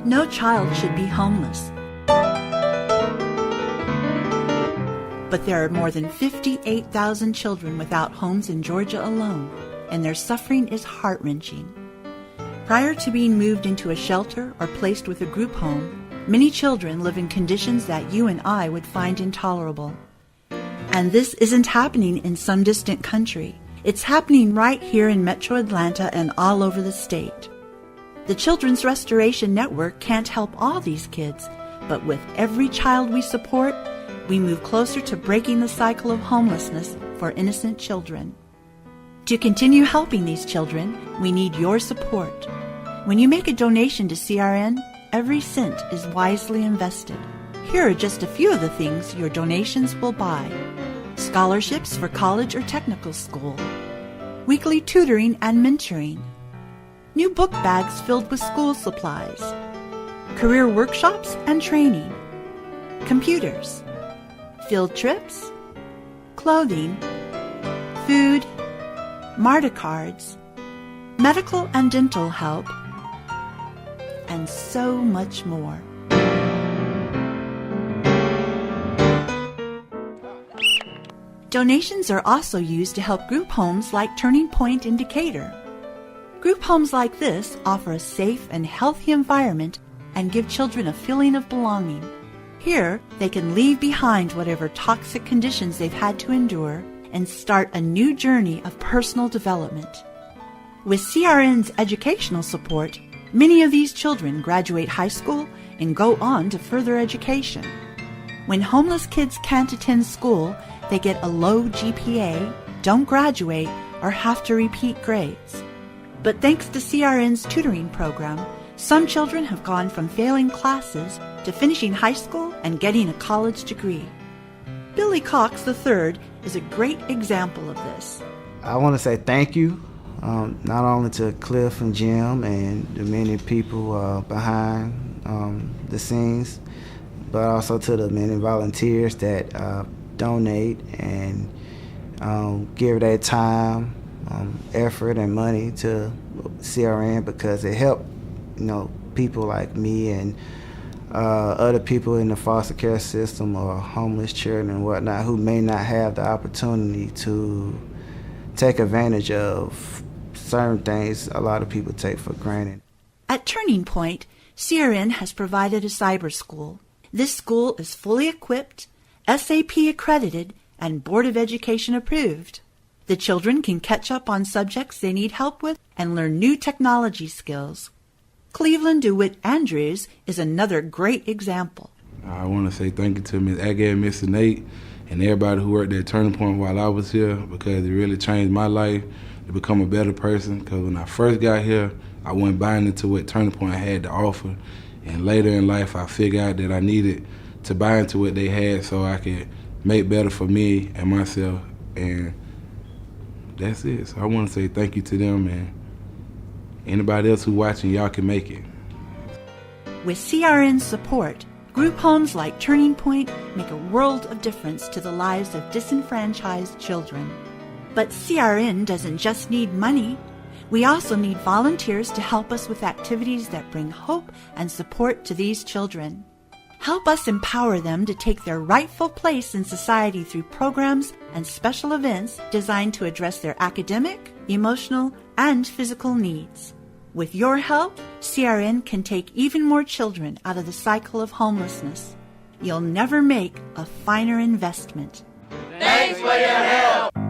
No child should be homeless. But there are more than 58,000 children without homes in Georgia alone, and their suffering is heart-wrenching. Prior to being moved into a shelter or placed with a group home, many children live in conditions that you and I would find intolerable. And this isn't happening in some distant country. It's happening right here in Metro Atlanta and all over the state. The Children's Restoration Network can't help all these kids, but with every child we support, we move closer to breaking the cycle of homelessness for innocent children. To continue helping these children, we need your support. When you make a donation to CRN, every cent is wisely invested. Here are just a few of the things your donations will buy: scholarships for college or technical school, weekly tutoring and mentoring, new book bags filled with school supplies, career workshops and training, computers, field trips, clothing, food, MARTA cards, medical and dental help, and so much more. Donations are also used to help group homes like Turning Point in Decatur. Group homes like this offer a safe and healthy environment and give children a feeling of belonging. Here, they can leave behind whatever toxic conditions they've had to endure and start a new journey of personal development. With CRN's educational support, many of these children graduate high school and go on to further education. When homeless kids can't attend school, they get a low GPA, don't graduate, or have to repeat grades. But thanks to CRN's tutoring program, some children have gone from failing classes to finishing high school and getting a college degree. Billy Cox III is a great example of this. I want to say thank you, not only to Cliff and Jim and the many people behind the scenes, but also to the many volunteers that donate and give their time, effort, and money to CRN, because it helped, people like me and other people in the foster care system or homeless children and whatnot who may not have the opportunity to take advantage of certain things a lot of people take for granted. At Turning Point, CRN has provided a cyber school. This school is fully equipped, SAP accredited, and Board of Education approved. The children can catch up on subjects they need help with and learn new technology skills. Cleveland DeWitt Andrews is another great example. I want to say thank you to Ms. Aggie and Mr. Nate and everybody who worked at Turning Point while I was here, because it really changed my life to become a better person. Because when I first got here, I wasn't buying into what Turning Point had to offer. And later in life, I figured out that I needed to buy into what they had so I could make better for me and myself. And that's it. So I want to say thank you to them, and anybody else who's watching, y'all can make it. With CRN's support, group homes like Turning Point make a world of difference to the lives of disenfranchised children. But CRN doesn't just need money. We also need volunteers to help us with activities that bring hope and support to these children. Help us empower them to take their rightful place in society through programs and special events designed to address their academic, emotional, and physical needs. With your help, CRN can take even more children out of the cycle of homelessness. You'll never make a finer investment. Thanks for your help!